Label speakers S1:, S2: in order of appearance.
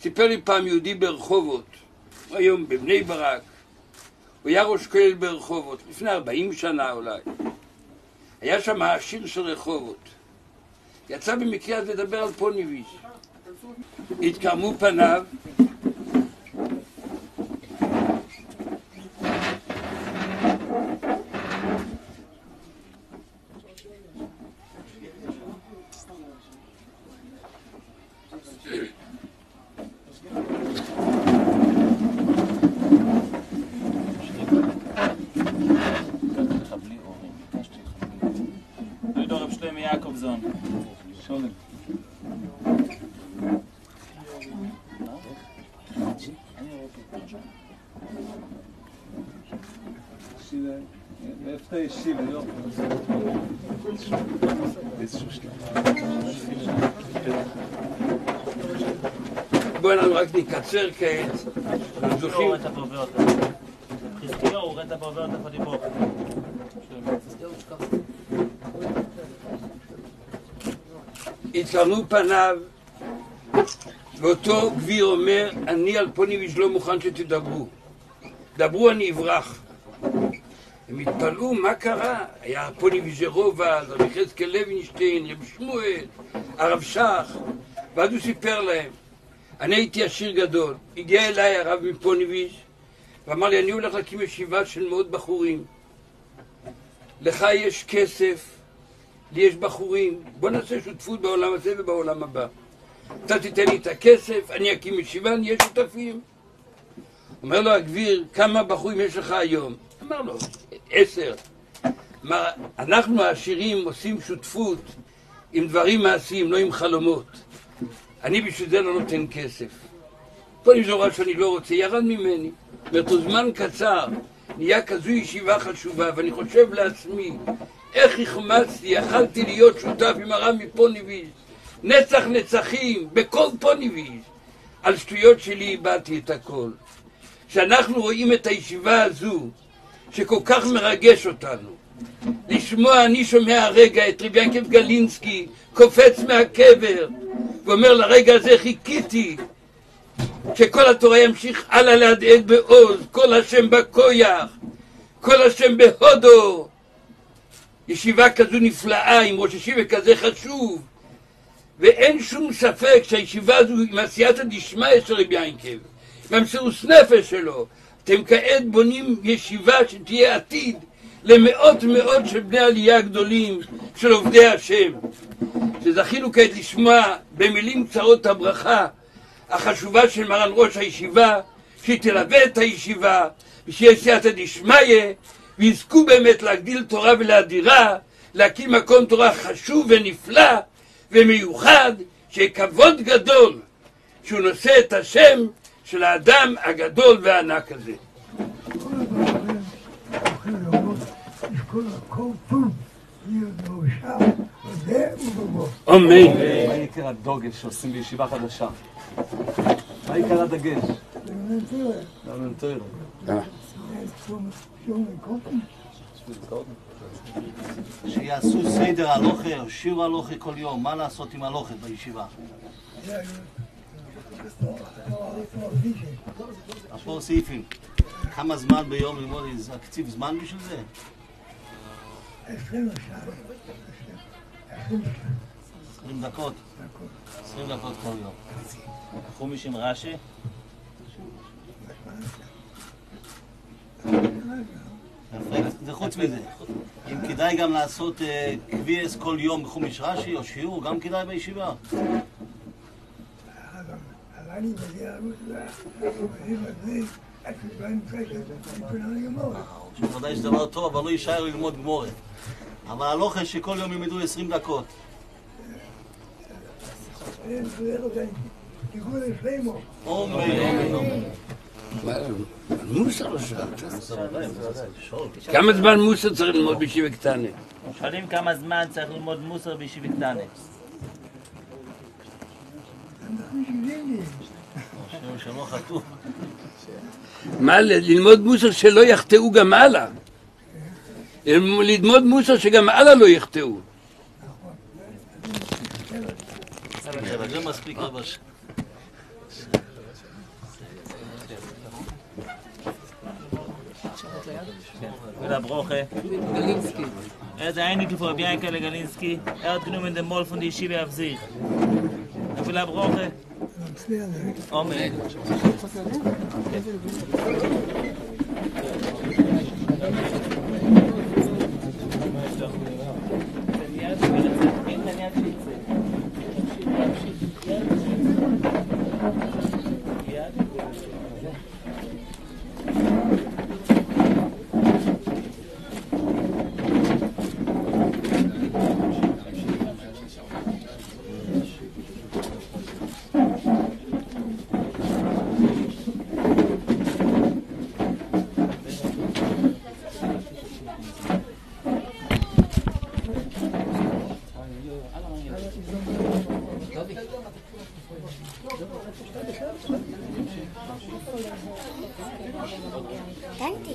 S1: סיפר לי פעם יהודי ברחובות, היום בבני ברק, הוא היה ראש כולל ברחובות, לפני 40 שנה אולי. היה שם העשיר של רחובות. יצא במקרה אז לדבר על פוניביז'. התקרמו פניו,
S2: יעקובזון. שולם.
S3: איפה ישיב, לא?
S1: בואו אנחנו רק נקצר כעת.
S2: חזקיהו רטה ועובר אותה. חזקיהו רטה ועובר אותה פדיבור.
S1: התקרנו פניו, ואותו גביר אומר, אני על פוניביז' לא מוכן שתדברו. דברו אני אברח. הם התפלאו, מה קרה? היה פוניביז' רובע, רבי חזקאל לוינשטיין, רבי שמואל, הרב שך, ואז הוא סיפר להם, אני הייתי עשיר גדול, הגיע אליי הרב מפוניביז' ואמר לי, אני הולך להקים ישיבה של מאות בחורים. לך יש כסף, לי יש בחורים, בוא נעשה שותפות בעולם הזה ובעולם הבא. אתה תיתן לי את הכסף, אני אקים ישיבה, נהיה שותפים. אומר לו הגביר, כמה בחורים יש לך היום? אמר לו, 10. אמר, אנחנו העשירים עושים שותפות עם דברים מעשיים, לא עם חלומות. אני בשביל זה לא נותן כסף. פה נזורה שאני לא רוצה, ירד ממני. באותו זמן קצר, נהיה כזו ישיבה חשובה, ואני חושב לעצמי, איך החמצתי, יכלתי להיות שותף עם הרב מפוניביז' נצח נצחים, בכל פוניביז' על שטויות שלי איבדתי את הכל. שאנחנו רואים את הישיבה הזו, שכל כך מרגש אותנו, לשמוע, אני שומע הרגע את רבי ינקב גלינסקי קופץ מהקבר ואומר לרגע הזה חיכיתי שכל התורה ימשיך הלאה להדהד בעוז, כל השם בכויח, כל השם בהודו. ישיבה כזו נפלאה עם ראש ישיבה כזה חשוב, ואין שום ספק שהישיבה הזו עם עשייתא דשמיא של רבי ינקב, במסירות נפש שלו, אתם כעת בונים ישיבה שתהיה עתיד למאות מאות של בני עלייה גדולים של עובדי השם, שזכינו כעת לשמוע במילים קצרות הברכה החשובה של מרן ראש הישיבה, שהיא תלווה את הישיבה ושיהיה סייעתא דשמיא, ויזכו באמת להגדיל תורה ולהדירה, להקים מקום תורה חשוב ונפלא ומיוחד, שכבוד גדול שהוא נושא את השם של האדם הגדול והענק הזה. אמן.
S3: מה יקר הדוגש שעושים בישיבה חדשה? מה יקר הדגש? למנטויר.
S4: שיעשו סדר הלוכה או שיעור הלוכה כל יום. מה לעשות עם הלוכה בישיבה? פה סעיפים. כמה זמן ביום ללמוד? הקציב זמן בשביל זה? 20 דקות. 20 דקות כל יום.
S2: חומיש עם רש"י?
S4: וחוץ מזה, אם כדאי גם לעשות קביעס כל יום בחומיש רש"י או שיעור, גם כדאי בישיבה. שוודאי שזה דבר טוב, אבל לא יישאר ללמוד גמורה. אבל הלוכה שכל יום ילמדו 20 דקות.
S1: מוסר לא שאלת. כמה זמן מוסר צריך ללמוד בישיבה קטנה?
S2: שואלים כמה זמן צריך ללמוד מוסר בישיבה קטנה.
S4: שלא חטאו.
S1: מה, ללמוד מוסר שלא יחטאו גם הלאה? ללמוד מוסר שגם הלאה לא יחטאו.
S4: זה מספיק רבש.
S2: Wieder Broche.
S5: Galinski.
S2: Ist der Einige von Bianca Galinski. Hat genommen den Moll von der Yeshiva auf sich. Wieder Broche. Amen.
S5: Danke.